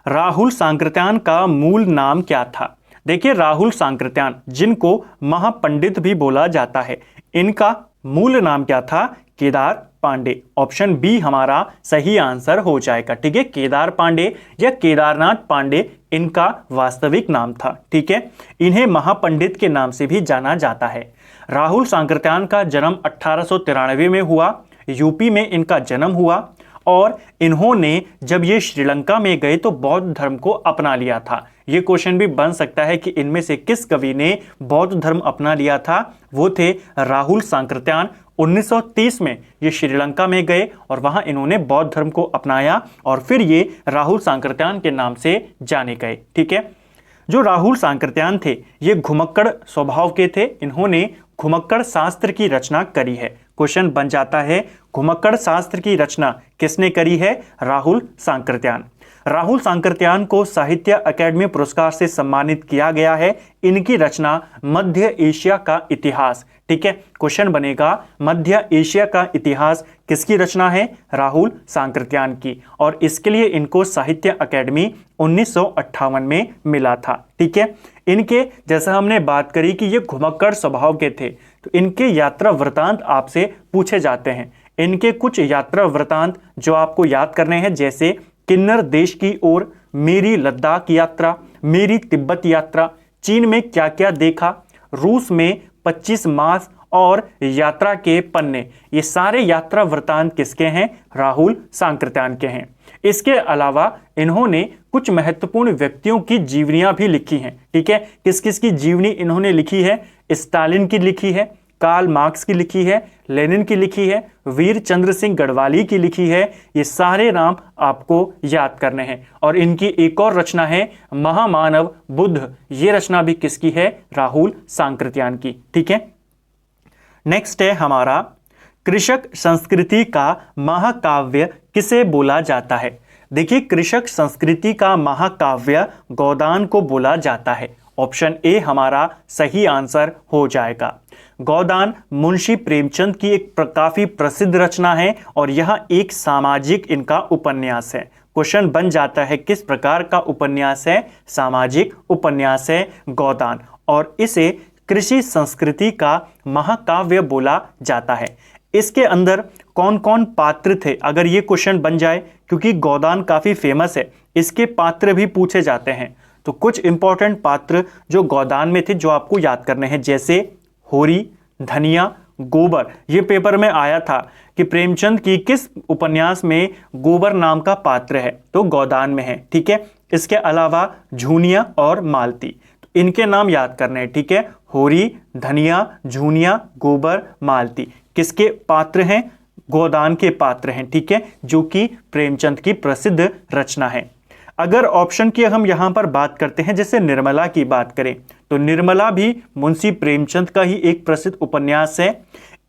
राहुल सांकृत्यान का मूल नाम क्या था? देखिए, राहुल सांकृत्यान जिनको महापंडित भी बोला जाता है, इनका मूल नाम क्या था? केदार पांडे। ऑप्शन बी हमारा सही आंसर हो जाएगा। ठीक है, केदार पांडे या केदारनाथ पांडे इनका वास्तविक नाम था। ठीक है, इन्हें महापंडित के नाम से भी जाना जाता है। राहुल सांकृत्यान का जन्म 1893 में हुआ। यूपी में इनका जन्म हुआ और इन्होंने जब ये श्रीलंका में गए तो बौद्ध धर्म को अपना लिया था। ये क्वेश्चन भी बन सकता है कि इनमें से किस कवि ने बौद्ध धर्म अपना लिया था? वो थे राहुल सांकृत्यान। 1930 में ये श्रीलंका में गए और वहां इन्होंने बौद्ध धर्म को अपनाया और फिर ये राहुल सांकृत्यान के नाम से जाने गए। ठीक है, जो राहुल सांकृत्यान थे ये घुमक्कड़ स्वभाव के थे। इन्होंने घुमक्कड़ शास्त्र की रचना करी है। क्वेश्चन बन जाता है, घुमक्कड़ शास्त्र की रचना किसने करी है? राहुल सांकृत्यान। राहुल सांकृत्यान को साहित्य अकेडमी पुरस्कार से सम्मानित किया गया है। इनकी रचना मध्य एशिया का इतिहास, ठीक है। क्वेश्चन बनेगा मध्य एशिया का इतिहास किसकी रचना है? राहुल सांकृत्यायन की, और इसके लिए इनको साहित्य अकेडमी 1958 में मिला था। ठीक है। इनके जैसा हमने बात करी कि ये घुमक्कड़ स्वभाव के थे, तो इनके यात्रा वृतांत आपसे पूछे जाते हैं। इनके कुछ यात्रा वृतांत जो आपको याद करने हैं, जैसे किन्नर देश की ओर, मेरी लद्दाख यात्रा, मेरी तिब्बत यात्रा, चीन में क्या क्या देखा, रूस में 25 मास और यात्रा के पन्ने, ये सारे यात्रा वृतांत किसके हैं? राहुल सांकृत्यायन के हैं। इसके अलावा इन्होंने कुछ महत्वपूर्ण व्यक्तियों की जीवनियां भी लिखी हैं। ठीक है। किस किस की जीवनी इन्होंने लिखी है? स्टालिन की लिखी है, कार्ल मार्क्स की लिखी है, लेनिन की लिखी है, वीर चंद्र सिंह गढ़वाली की लिखी है। ये सारे नाम आपको याद करने हैं। और इनकी एक और रचना है महामानव बुद्ध, ये रचना भी किसकी है? राहुल सांकृत्यायन की। ठीक है। नेक्स्ट है हमारा कृषक संस्कृति का महाकाव्य किसे बोला जाता है? देखिए, कृषक संस्कृति का महाकाव्य गोदान को बोला जाता है। ऑप्शन ए हमारा सही आंसर हो जाएगा। गोदान मुंशी प्रेमचंद की एक काफी प्रसिद्ध रचना है और यह एक सामाजिक इनका उपन्यास है। क्वेश्चन बन जाता है किस प्रकार का उपन्यास है? सामाजिक उपन्यास है गोदान, और इसे कृषि संस्कृति का महाकाव्य बोला जाता है। इसके अंदर कौन कौन पात्र थे, अगर ये क्वेश्चन बन जाए, क्योंकि गोदान काफी फेमस है, इसके पात्र भी पूछे जाते हैं। तो कुछ इंपॉर्टेंट पात्र जो गोदान में थे जो आपको याद करने हैं, जैसे होरी, धनिया, गोबर। ये पेपर में आया था कि प्रेमचंद की किस उपन्यास में गोबर नाम का पात्र है, तो गोदान में है। ठीक है। इसके अलावा झूनिया और मालती, तो इनके नाम याद करने हैं। ठीक है। होरी, धनिया, झूनिया, गोबर, मालती किसके पात्र हैं? गोदान के पात्र हैं। ठीक है। जो कि प्रेमचंद की प्रसिद्ध रचना है। अगर ऑप्शन की हम यहां पर बात करते हैं, जैसे निर्मला की बात करें, तो निर्मला भी मुंशी प्रेमचंद का ही एक प्रसिद्ध उपन्यास है।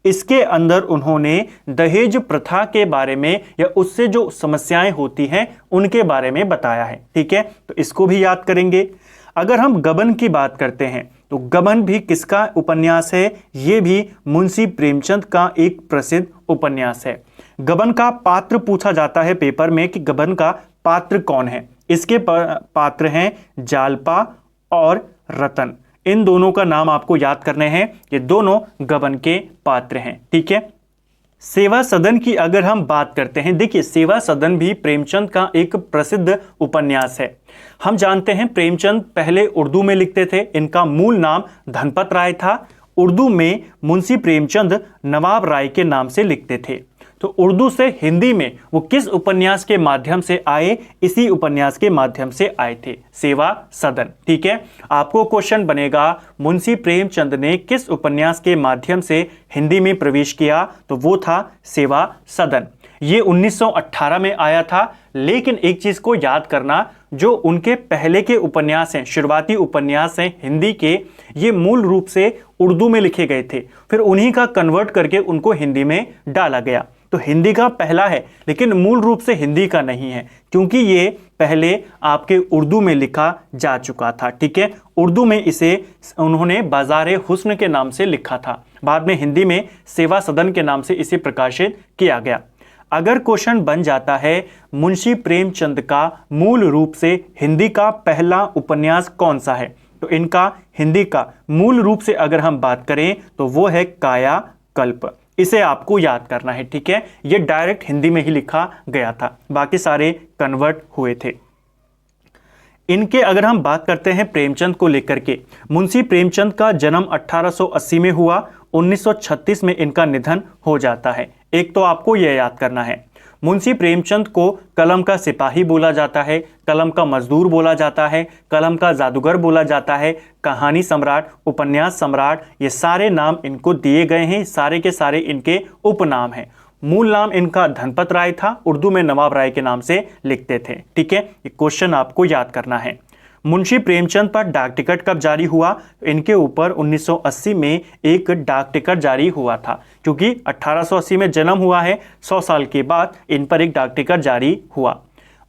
इसके अंदर उन्होंने दहेज प्रथा के बारे में या उससे जो समस्याएं होती हैं उनके बारे में बताया है। ठीक है। तो इसको भी याद करेंगे। अगर हम गबन की बात करते हैं, तो गबन भी किसका उपन्यास है? ये भी मुंशी प्रेमचंद का एक प्रसिद्ध उपन्यास है। गबन का पात्र पूछा जाता है पेपर में कि गबन का पात्र कौन है? इसके पात्र हैं जालपा और रतन। इन दोनों का नाम आपको याद करने हैं। ये दोनों गबन के पात्र हैं। ठीक है। सेवा सदन की अगर हम बात करते हैं, देखिए सेवा सदन भी प्रेमचंद का एक प्रसिद्ध उपन्यास है। हम जानते हैं प्रेमचंद पहले उर्दू में लिखते थे। इनका मूल नाम धनपत राय था। उर्दू में मुंशी प्रेमचंद नवाब राय के नाम से लिखते थे। तो उर्दू से हिंदी में वो किस उपन्यास के माध्यम से आए? इसी उपन्यास के माध्यम से आए थे, सेवा सदन। ठीक है। आपको क्वेश्चन बनेगा मुंशी प्रेमचंद ने किस उपन्यास के माध्यम से हिंदी में प्रवेश किया? तो वो था सेवा सदन। ये 1918 में आया था। लेकिन एक चीज को याद करना, जो उनके पहले के उपन्यास हैं, शुरुआती उपन्यास हैं हिंदी के, ये मूल रूप से उर्दू में लिखे गए थे। फिर उन्हीं का कन्वर्ट करके उनको हिंदी में डाला गया। तो हिंदी का पहला है, लेकिन मूल रूप से हिंदी का नहीं है, क्योंकि ये पहले आपके उर्दू में लिखा जा चुका था। ठीक है। उर्दू में इसे उन्होंने बाज़ारे हुस्न के नाम से लिखा था। बाद में हिंदी में सेवा सदन के नाम से इसे प्रकाशित किया गया। अगर क्वेश्चन बन जाता है मुंशी प्रेमचंद का मूल रूप से हिंदी का पहला उपन्यास कौन सा है, तो इनका हिंदी का मूल रूप से अगर हम बात करें तो वो है काया कल्प। इसे आपको याद करना है। ठीक है। ये डायरेक्ट हिंदी में ही लिखा गया था, बाकी सारे कन्वर्ट हुए थे। इनके अगर हम बात करते हैं प्रेमचंद को लेकर के, मुंशी प्रेमचंद का जन्म 1880 में हुआ। 1936 में इनका निधन हो जाता है। एक तो आपको यह याद करना है, मुंशी प्रेमचंद को कलम का सिपाही बोला जाता है, कलम का मजदूर बोला जाता है, कलम का जादूगर बोला जाता है, कहानी सम्राट, उपन्यास सम्राट, ये सारे नाम इनको दिए गए हैं। सारे के सारे इनके उपनाम हैं। मूल नाम इनका धनपत राय था, उर्दू में नवाब राय के नाम से लिखते थे। ठीक है। ये क्वेश्चन आपको याद करना है। मुंशी प्रेमचंद पर डाक टिकट कब जारी हुआ? इनके ऊपर 1980 में एक डाक टिकट जारी हुआ था, क्योंकि 1880 में जन्म हुआ है। 100 साल के बाद इन पर एक डाक टिकट जारी हुआ।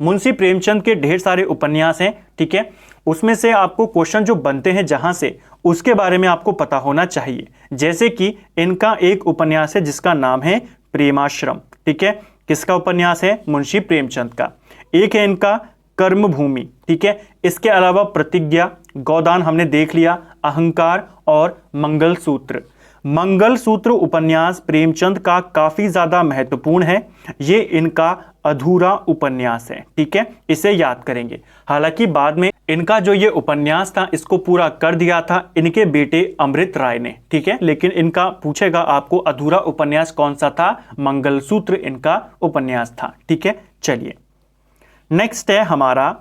मुंशी प्रेमचंद के ढेर सारे उपन्यास हैं। ठीक है। उसमें से आपको क्वेश्चन जो बनते हैं जहां से, उसके बारे में आपको पता होना चाहिए। जैसे कि इनका एक उपन्यास है जिसका नाम है प्रेमाश्रम, ठीक है, किसका उपन्यास है? मुंशी प्रेमचंद का। एक है इनका कर्मभूमि, ठीक है। इसके अलावा प्रतिज्ञा, गोदान हमने देख लिया, अहंकार और मंगलसूत्र। मंगलसूत्र उपन्यास प्रेमचंद का काफी ज्यादा महत्वपूर्ण है। ये इनका अधूरा उपन्यास है, ठीक है, इसे याद करेंगे। हालांकि बाद में इनका जो ये उपन्यास था इसको पूरा कर दिया था इनके बेटे अमृत राय ने, ठीक है, लेकिन इनका पूछेगा आपको अधूरा उपन्यास कौन सा था? मंगलसूत्र इनका उपन्यास था, ठीक है। चलिए नेक्स्ट है हमारा,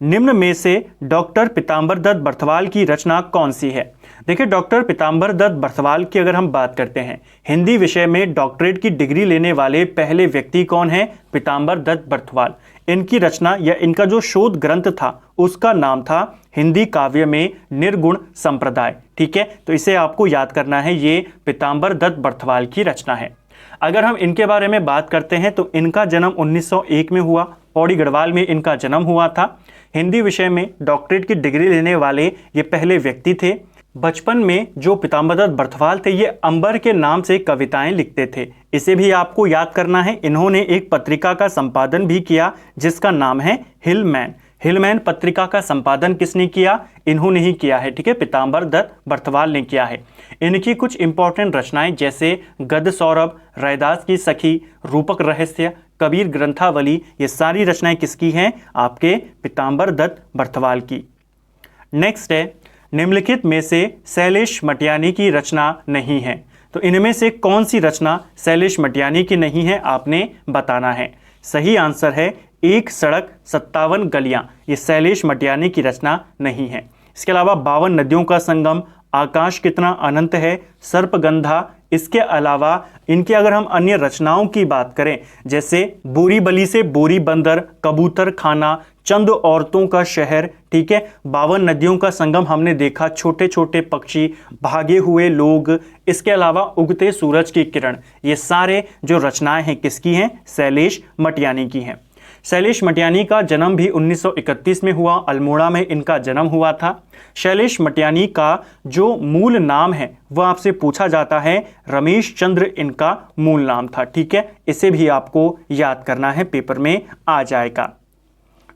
निम्न में से डॉक्टर पीताम्बर दत्त बर्थवाल की रचना कौन सी है? देखिए, डॉक्टर पीताम्बर दत्त बर्थवाल की अगर हम बात करते हैं, हिंदी विषय में डॉक्टरेट की डिग्री लेने वाले पहले व्यक्ति कौन है? पीताम्बर दत्त बर्थवाल। इनकी रचना या इनका जो शोध ग्रंथ था उसका नाम था हिंदी काव्य में निर्गुण संप्रदाय, ठीक है। तो इसे आपको याद करना है, ये पीताम्बर दत्त बर्थवाल की रचना है। अगर हम इनके बारे में बात करते हैं तो इनका जन्म 1901 में हुआ, पौड़ी गढ़वाल में इनका जन्म हुआ था। हिंदी विषय में डॉक्टरेट की डिग्री लेने वाले ये पहले व्यक्ति थे। बचपन में जो पीताम्बर दत्त बर्थवाल थे ये अंबर के नाम से कविताएं लिखते थे, इसे भी आपको याद करना है। इन्होंने एक पत्रिका का संपादन भी किया जिसका नाम है हिलमैन। हिलमैन पत्रिका का संपादन किसने किया? इन्होंने ही किया है, ठीक है, पीताम्बर दत्त बर्थवाल ने किया है। इनकी कुछ इंपॉर्टेंट रचनाएं जैसे गद सौरभ, रैदास की सखी, रूपक रहस्य, कबीर ग्रंथावली, ये सारी रचनाएं किसकी हैं? आपके पीताम्बर दत्त बर्थवाल की। नेक्स्ट है, निम्नलिखित में से शैलेश मटियानी की रचना नहीं है। तो इनमें से कौन सी रचना शैलेश मटियानी की नहीं है आपने बताना है। सही आंसर है एक सड़क 57 गलियां, ये शैलेश मटियानी की रचना नहीं है। इसके अलावा 52 नदियों का संगम, आकाश कितना अनंत है, सर्पगंधा। इसके अलावा इनके अगर हम अन्य रचनाओं की बात करें जैसे बोरी बली से बोरी बंदर, कबूतर खाना, चंद औरतों का शहर, ठीक है, 52 नदियों का संगम हमने देखा, छोटे छोटे पक्षी, भागे हुए लोग, इसके अलावा उगते सूरज की किरण, ये सारे जो रचनाएं हैं किसकी हैं? शैलेश मटियानी की हैं। शैलेश मटियानी का जन्म भी 1931 में हुआ, अल्मोड़ा में इनका जन्म हुआ था। शैलेश मटियानी का जो मूल नाम है वह आपसे पूछा जाता है, रमेश चंद्र इनका मूल नाम था, ठीक है, इसे भी आपको याद करना है, पेपर में आ जाएगा।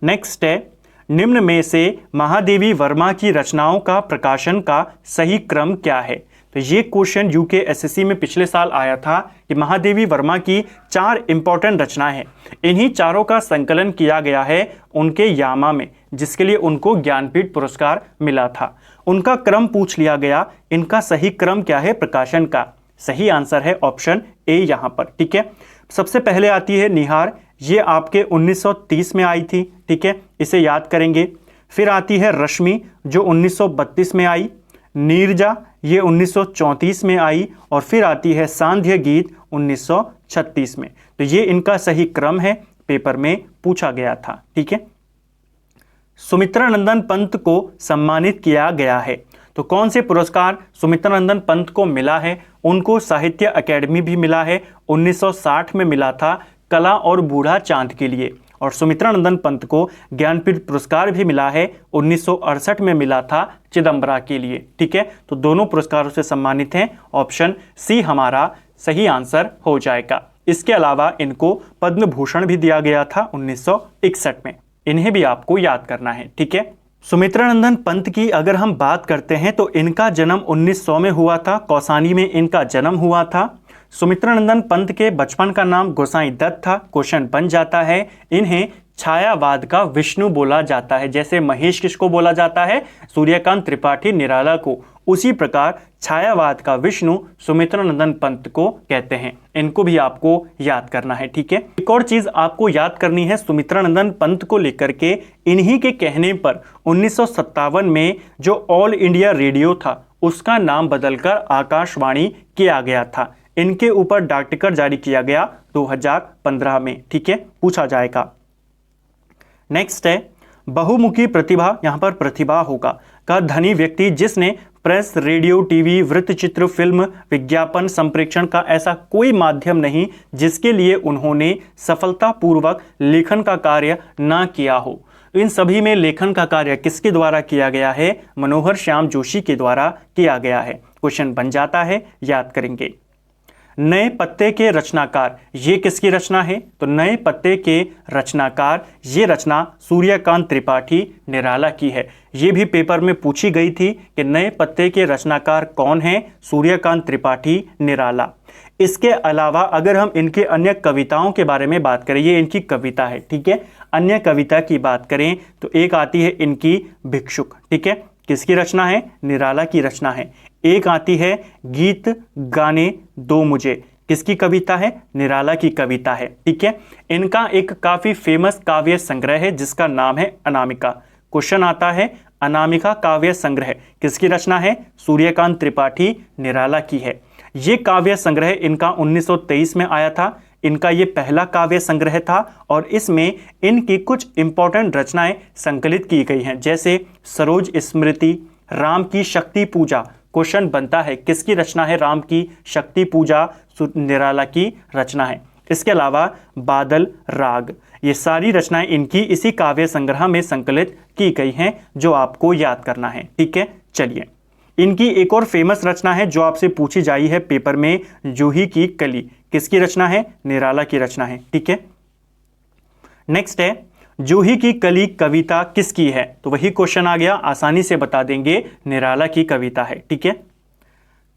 नेक्स्ट है, निम्न में से महादेवी वर्मा की रचनाओं का प्रकाशन का सही क्रम क्या है? तो ये क्वेश्चन यूके एसएससी में पिछले साल आया था कि महादेवी वर्मा की 4 इंपॉर्टेंट रचनाएं हैं, इन्हीं चारों का संकलन किया गया है उनके यामा में, जिसके लिए उनको ज्ञानपीठ पुरस्कार मिला था। उनका क्रम पूछ लिया गया, इनका सही क्रम क्या है प्रकाशन का? सही आंसर है ऑप्शन ए यहाँ पर, ठीक है। सबसे पहले आती है निहार, ये आपके 1930 में आई थी, ठीक है, इसे याद करेंगे। फिर आती है रश्मि जो 1932 में आई, नीरजा ये 1934 में आई, और फिर आती है सांध्य गीत 1936 में। तो ये इनका सही क्रम है, पेपर में पूछा गया था, ठीक है। सुमित्रानंदन पंत को सम्मानित किया गया है, तो कौन से पुरस्कार सुमित्रानंदन पंत को मिला है? उनको साहित्य अकेडमी भी मिला है, 1960 में मिला था कला और बूढ़ा चांद के लिए, और सुमित्रानंदन पंत को ज्ञानपीठ पुरस्कार भी मिला है, 1968 में मिला था चिदम्बरा के लिए, ठीक है। तो दोनों पुरस्कारों से सम्मानित हैं, ऑप्शन सी हमारा सही आंसर हो जाएगा। इसके अलावा इनको पद्म भूषण भी दिया गया था 1961 में, इन्हें भी आपको याद करना है, ठीक है। सुमित्रानंदन पंत की अगर हम बात करते हैं तो इनका जन्म 1900 में हुआ था, कौसानी में इनका जन्म हुआ था। सुमित्रानंदन पंत के बचपन का नाम गोसाई दत्त था। क्वेश्चन बन जाता है, इन्हें छायावाद का विष्णु बोला जाता है, जैसे महेश किसको बोला जाता है? सूर्यकांत त्रिपाठी निराला को, उसी प्रकार छायावाद का विष्णु सुमित्रानंदन पंत को कहते हैं। इनको भी आपको याद करना है, ठीक है। एक और चीज आपको याद करनी है सुमित्रानंदन पंत को लेकर के, इन्हीं के कहने पर 1957 में जो ऑल इंडिया रेडियो था उसका नाम बदलकर आकाशवाणी किया गया था। इनके ऊपर डाक टिकट जारी किया गया 2015 में, ठीक है, पूछा जाएगा। नेक्स्ट है, बहुमुखी प्रतिभा, यहां पर प्रतिभा होगा, का धनी व्यक्ति जिसने प्रेस, रेडियो, टीवी, वृत्तचित्र, फिल्म, विज्ञापन, संप्रेषण का ऐसा कोई माध्यम नहीं जिसके लिए उन्होंने सफलतापूर्वक लेखन का कार्य ना किया हो। तो इन सभी में लेखन का कार्य किसके द्वारा किया गया है? मनोहर श्याम जोशी के द्वारा किया गया है। क्वेश्चन बन जाता है, याद करेंगे। नए पत्ते के रचनाकार, ये किसकी रचना है? तो नए पत्ते के रचनाकार, ये रचना सूर्यकांत त्रिपाठी निराला की है। ये भी पेपर में पूछी गई थी कि नए पत्ते के रचनाकार कौन हैं? सूर्यकांत त्रिपाठी निराला। इसके अलावा अगर हम इनके अन्य कविताओं के बारे में बात करें, ये इनकी कविता है, ठीक है। अन्य कविता की बात करें तो एक आती है इनकी भिक्षुक, ठीक है। किसकी रचना है? निराला की रचना है। एक आती है गीत गाने दो मुझे, किसकी कविता है? निराला की कविता है, ठीक है। इनका एक काफी फेमस काव्य संग्रह है जिसका नाम है अनामिका। क्वेश्चन आता है अनामिका काव्य संग्रह किसकी रचना है? सूर्यकांत त्रिपाठी निराला की है। ये काव्य संग्रह इनका 1923 में आया था। इनका ये पहला काव्य संग्रह था और इसमें इनकी कुछ इंपॉर्टेंट रचनाएं संकलित की गई हैं, जैसे सरोज स्मृति, राम की शक्ति पूजा। क्वेश्चन बनता है किसकी रचना है? राम की शक्ति पूजा निराला की रचना है। इसके अलावा बादल राग, ये सारी रचनाएं इनकी इसी काव्य संग्रह में संकलित की गई हैं, जो आपको याद करना है, ठीक है। चलिए, इनकी एक और फेमस रचना है जो आपसे पूछी जाई है पेपर में, जूही की कली। किसकी रचना है? निराला की रचना है, ठीक है। नेक्स्ट है जूही की कली कविता किसकी है? तो वही क्वेश्चन आ गया, आसानी से बता देंगे, निराला की कविता है, ठीक है।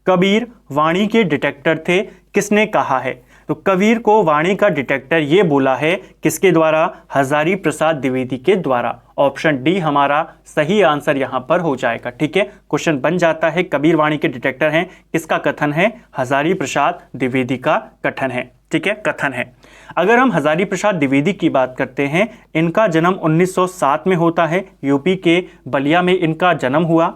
कबीर वाणी के डिटेक्टर थे, किसने कहा है? तो कबीर को वाणी का डिटेक्टर ये बोला है किसके द्वारा? हजारी प्रसाद द्विवेदी के द्वारा। ऑप्शन डी हमारा सही आंसर यहां पर हो जाएगा, ठीक है। क्वेश्चन बन जाता है कबीर वाणी के डिटेक्टर हैं, किसका कथन है? हजारी प्रसाद द्विवेदी का कथन है, ठीक है, कथन है। अगर हम हजारी प्रसाद द्विवेदी की बात करते हैं, इनका जन्म 1907 में होता है। यूपी के बलिया में इनका जन्म हुआ।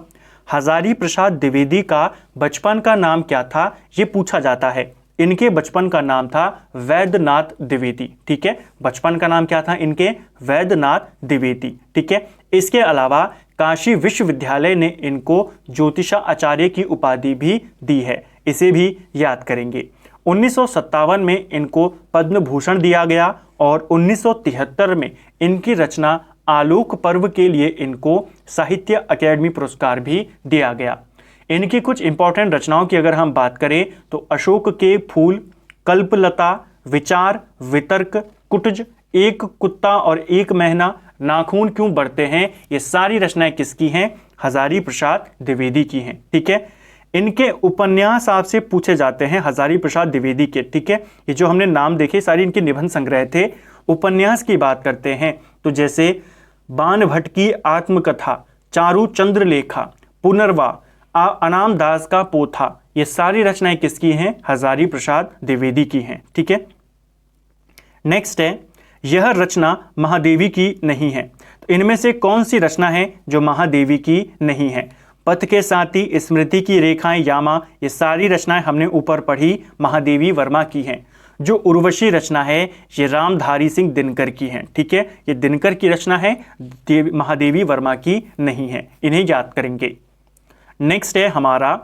हजारी प्रसाद द्विवेदी का बचपन का नाम क्या था, ये पूछा जाता है। इनके बचपन का नाम था वैद्यनाथ द्विवेदी, ठीक है। बचपन का नाम क्या था इनके? वैद्यनाथ द्विवेदी, ठीक है। इसके अलावा काशी विश्वविद्यालय ने इनको ज्योतिषाचार्य की उपाधि भी दी है, इसे भी याद करेंगे। 1957 में इनको पद्म भूषण दिया गया और 1973 में इनकी रचना आलोक पर्व के लिए इनको साहित्य अकेडमी पुरस्कार भी दिया गया। इनकी कुछ इंपॉर्टेंट रचनाओं की अगर हम बात करें तो अशोक के फूल, कल्पलता, विचार, वितर्क, कुटज, एक कुत्ता और एक महीना, नाखून क्यों बढ़ते हैं, ये सारी रचनाएं किसकी हैं? हजारी प्रसाद द्विवेदी की हैं, ठीक है। इनके उपन्यास आपसे पूछे जाते हैं हजारी प्रसाद द्विवेदी के, ठीक है। ये जो हमने नाम देखे सारी इनके निबंध संग्रह थे। उपन्यास की बात करते हैं तो जैसे बाण भट्ट की आत्मकथा, चारू चंद्रलेखा, पुनर्वा, अनाम दास का पोथा, ये सारी रचनाएं किसकी हैं? हजारी प्रसाद द्विवेदी की हैं, ठीक है। नेक्स्ट है यह रचना महादेवी की नहीं है। तो इनमें से कौन सी रचना है जो महादेवी की नहीं है? पथ के साथी, स्मृति की रेखाएं, यामा, ये सारी रचनाएं हमने ऊपर पढ़ी, महादेवी वर्मा की हैं। जो उर्वशी रचना है ये रामधारी सिंह दिनकर की है, ठीक है। ये दिनकर की रचना है, महादेवी वर्मा की नहीं है, इन्हें याद करेंगे। नेक्स्ट है हमारा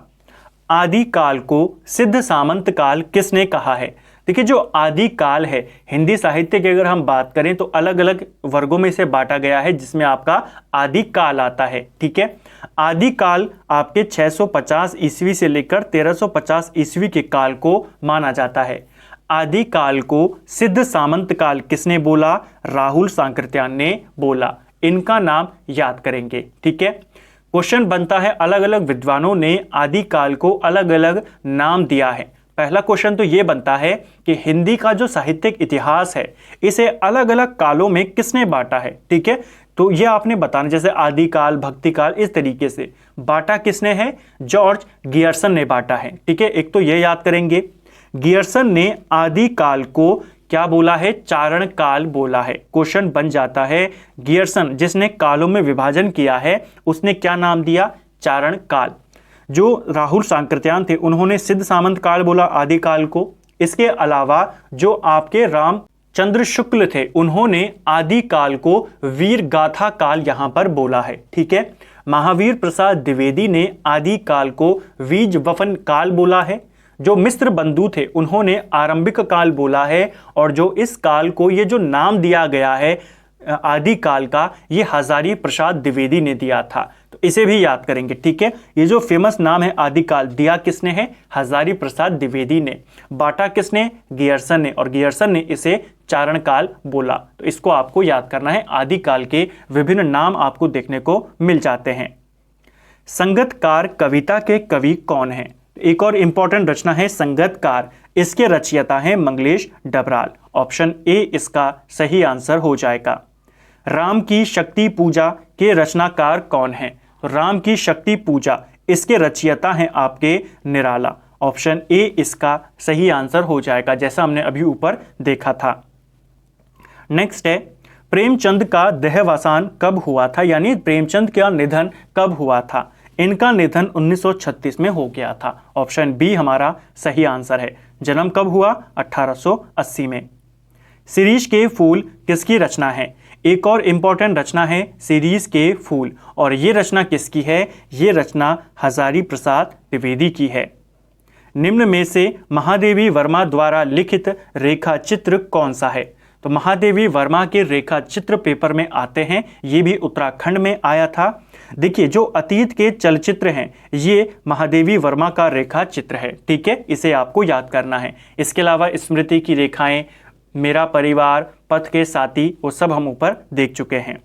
आदि काल को सिद्ध सामंत काल किसने कहा है? देखिए, जो आदि काल है हिंदी साहित्य की अगर हम बात करें तो अलग अलग वर्गों में से बांटा गया है, जिसमें आपका आदि काल आता है, ठीक है। आदि काल आपके 650 ईस्वी से लेकर 1350 ईस्वी के काल को माना जाता है। आदि काल को सिद्ध सामंत काल किसने बोला? राहुल सांकृत्यायन ने बोला। इनका नाम याद करेंगे, ठीक है। क्वेश्चन बनता है अलग अलग विद्वानों ने आदि काल को अलग अलग नाम दिया है। पहला क्वेश्चन तो ये बनता है कि हिंदी का जो साहित्यिक इतिहास है इसे अलग अलग कालों में किसने बांटा है, ठीक है। तो ये आपने बताना, जैसे आदि काल, भक्ति काल, इस तरीके से बांटा किसने है? जॉर्ज गियर्सन ने बांटा है, ठीक है। एक तो ये याद करेंगे, गियर्सन ने आदि काल को क्या बोला है? चारण काल बोला है। क्वेश्चन बन जाता है गियर्सन जिसने कालों में विभाजन किया है उसने क्या नाम दिया? चारण काल। जो राहुल सांकृत्यायन थे उन्होंने सिद्ध सामंत काल बोला आदि काल को। इसके अलावा जो आपके रामचंद्र शुक्ल थे उन्होंने आदि काल को वीर गाथा काल यहां पर बोला है, ठीक है। महावीर प्रसाद द्विवेदी ने आदि काल को वीज वफन काल बोला है। जो मिस्र बंधु थे उन्होंने आरंभिक काल बोला है, और जो इस काल को ये जो नाम दिया गया है आदिकाल का ये हजारी प्रसाद द्विवेदी ने दिया था, तो इसे भी याद करेंगे। ठीक है, ये जो फेमस नाम है आदिकाल, दिया किसने है? हजारी प्रसाद द्विवेदी ने। बांटा किसने? गियर्सन ने, और गियर्सन ने इसे चारण काल बोला। तो इसको आपको याद करना है। आदिकाल के विभिन्न नाम आपको देखने को मिल जाते हैं। संगतकार कविता के कवि कौन है? एक और इंपॉर्टेंट रचना है संगतकार, इसके रचयिता हैं मंगलेश डबराल। ऑप्शन ए इसका सही आंसर हो जाएगा। राम की शक्ति पूजा के रचनाकार कौन है? तो राम की शक्ति पूजा, इसके रचयिता हैं आपके निराला। ऑप्शन ए इसका सही आंसर हो जाएगा, जैसा हमने अभी ऊपर देखा था। नेक्स्ट है, प्रेमचंद का देहावसान कब हुआ था, यानी प्रेमचंद का निधन कब हुआ था? इनका निधन 1936 में हो गया था। ऑप्शन बी हमारा सही आंसर है। जन्म कब हुआ? 1880 में। शिरीष के फूल किसकी रचना है? एक और इंपॉर्टेंट रचना है शिरीष के फूल, और ये रचना किसकी है? ये रचना हजारी प्रसाद द्विवेदी की है। निम्न में से महादेवी वर्मा द्वारा लिखित रेखा चित्र कौन सा है? तो महादेवी वर्मा के रेखा चित्र पेपर में आते हैं, ये भी उत्तराखंड में आया था। देखिए, जो अतीत के चलचित्र हैं ये महादेवी वर्मा का रेखा चित्र है। ठीक है, इसे आपको याद करना है। इसके अलावा स्मृति की रेखाएं, मेरा परिवार, पथ के साथी, वो सब हम ऊपर देख चुके हैं।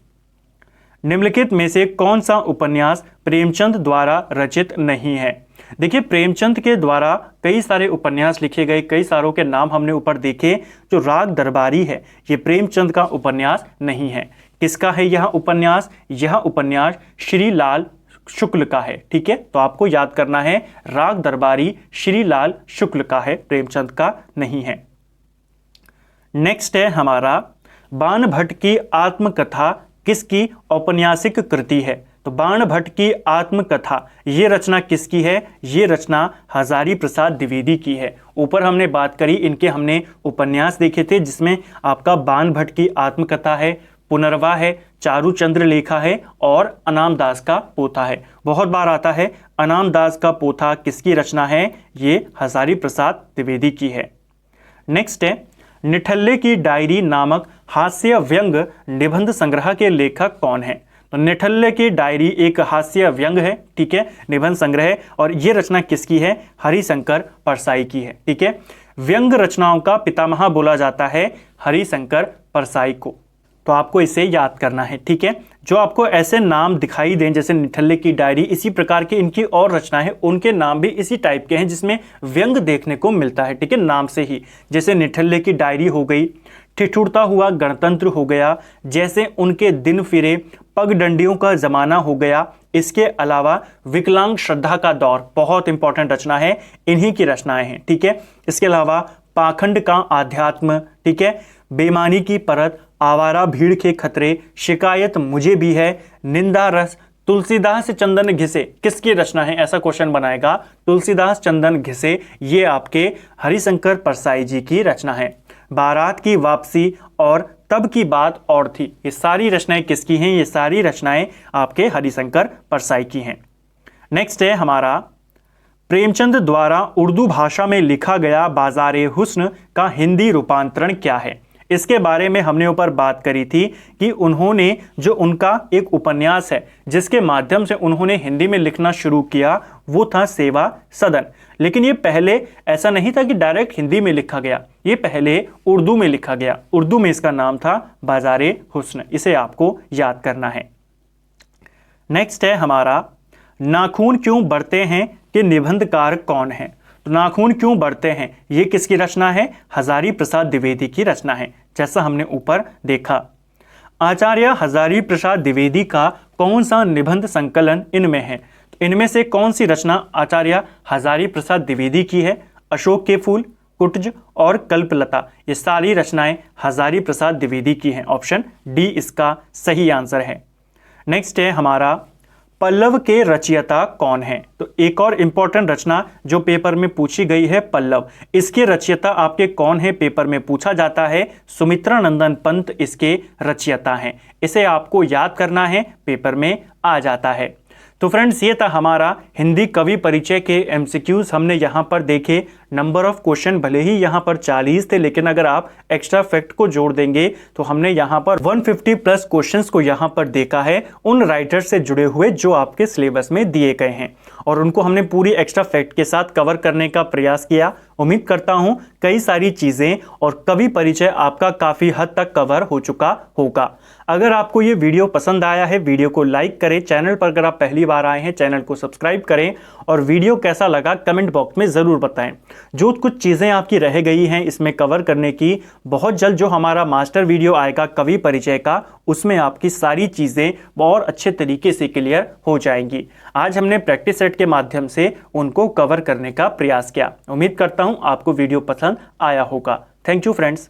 निम्नलिखित में से कौन सा उपन्यास प्रेमचंद द्वारा रचित नहीं है? देखिए, प्रेमचंद के द्वारा कई सारे उपन्यास लिखे गए, कई सारों के नाम हमने ऊपर देखे। जो राग दरबारी है ये प्रेमचंद का उपन्यास नहीं है। किसका है यह उपन्यास? यह उपन्यास श्रीलाल शुक्ल का है। ठीक है, तो आपको याद करना है, राग दरबारी श्रीलाल शुक्ल का है, प्रेमचंद का नहीं है। नेक्स्ट है हमारा, बाणभट्ट की आत्मकथा किसकी औपन्यासिक कृति है? तो बाणभट्ट की आत्मकथा ये रचना किसकी है? ये रचना हजारी प्रसाद द्विवेदी की है। ऊपर हमने बात करी, इनके हमने उपन्यास देखे थे, जिसमें आपका बाणभट्ट की आत्मकथा है, पुनर्वा है, चारुचंद्र लेखा है और अनामदास का पोथा है। बहुत बार आता है। अनामदास का पोथा किसकी रचना है? ये हजारी प्रसाद द्विवेदी की है। नेक्स्ट है, निठल्ले की डायरी नामक हास्य व्यंग निबंध संग्रह के लेखक कौन है? तो निठल्ले की डायरी एक हास्य व्यंग है। ठीक है, निबंध संग्रह है, और ये रचना किसकी है? हरिशंकर परसाई की है। ठीक है, व्यंग रचनाओं का पितामह बोला जाता है हरिशंकर परसाई को, तो आपको इसे याद करना है। ठीक है, जो आपको ऐसे नाम दिखाई दें जैसे निठल्ले की डायरी, इसी प्रकार के इनकी और रचनाएं, उनके नाम भी इसी टाइप के हैं जिसमें व्यंग देखने को मिलता है। ठीक है, नाम से ही, जैसे निठल्ले की डायरी हो गई, ठिठुरता हुआ गणतंत्र हो गया, जैसे उनके दिन फिरे, पगडंडियों का जमाना हो गया। इसके अलावा विकलांग श्रद्धा का दौर, बहुत इंपॉर्टेंट रचना है, इन्हीं की रचनाएं हैं। ठीक है, इसके अलावा पाखंड का आध्यात्म, ठीक है, बेमानी की परत, आवारा भीड़ के खतरे, शिकायत मुझे भी है, निंदा रस, तुलसीदास चंदन घिसे, किसकी रचना है? ऐसा क्वेश्चन बनाएगा। तुलसीदास चंदन घिसे ये आपके हरिशंकर परसाई जी की रचना है। बारात की वापसी और तब की बात और थी, ये सारी रचनाएं किसकी हैं? ये सारी रचनाएं आपके हरिशंकर परसाई की हैं। नेक्स्ट है हमारा, प्रेमचंद द्वारा उर्दू भाषा में लिखा गया बाज़ारे हुस्न का हिंदी रूपांतरण क्या है? इसके बारे में हमने ऊपर बात करी थी कि उन्होंने जो उनका एक उपन्यास है जिसके माध्यम से उन्होंने हिंदी में लिखना शुरू किया, वो था सेवा सदन। लेकिन ये पहले ऐसा नहीं था कि डायरेक्ट हिंदी में लिखा गया, ये पहले उर्दू में लिखा गया। उर्दू में इसका नाम था बाज़ारे हुस्न, इसे आपको याद करना है। नेक्स्ट है हमारा, नाखून क्यों बढ़ते हैं कि निबंधकार कौन है? तो नाखून क्यों बढ़ते हैं ये किसकी रचना है? हजारी प्रसाद द्विवेदी की रचना है, जैसा हमने ऊपर देखा। आचार्य हजारी प्रसाद द्विवेदी का कौन सा निबंध संकलन इनमें है? तो इनमें से कौन सी रचना आचार्य हजारी प्रसाद द्विवेदी की है? अशोक के फूल, कुटज और कल्पलता, ये सारी रचनाएं हजारी प्रसाद द्विवेदी की हैं। ऑप्शन डी इसका सही आंसर है। नेक्स्ट है हमारा, पल्लव के रचयिता कौन है? तो एक और इंपॉर्टेंट रचना जो पेपर में पूछी गई है, पल्लव, इसके रचयिता आपके कौन है? पेपर में पूछा जाता है। सुमित्रानंदन पंत इसके रचयिता हैं, इसे आपको याद करना है, पेपर में आ जाता है। तो फ्रेंड्स, ये था हमारा हिंदी कवि परिचय के एमसीक्यूज, हमने यहाँ पर देखे। नंबर ऑफ क्वेश्चन भले ही यहाँ पर 40 थे, लेकिन अगर आप एक्स्ट्रा फैक्ट को जोड़ देंगे तो हमने यहाँ पर 150 प्लस क्वेश्चंस को यहाँ पर देखा है उन राइटर से जुड़े हुए जो आपके सिलेबस में दिए गए हैं, और उनको हमने पूरी एक्स्ट्रा फैक्ट के साथ कवर करने का प्रयास किया। उम्मीद करता हूं कई सारी चीजें और कवि परिचय आपका काफी हद तक कवर हो चुका होगा। अगर आपको ये वीडियो पसंद आया है, वीडियो को लाइक करें, चैनल पर अगर आप पहली बार आए हैं चैनल को सब्सक्राइब करें, और वीडियो कैसा लगा कमेंट बॉक्स में ज़रूर बताएं। जो कुछ चीज़ें आपकी रह गई हैं इसमें कवर करने की, बहुत जल्द जो हमारा मास्टर वीडियो आएगा कवि परिचय का, उसमें आपकी सारी चीज़ें और अच्छे तरीके से क्लियर हो जाएंगी। आज हमने प्रैक्टिस सेट के माध्यम से उनको कवर करने का प्रयास किया। उम्मीद करता हूं आपको वीडियो पसंद आया होगा। Thank you friends.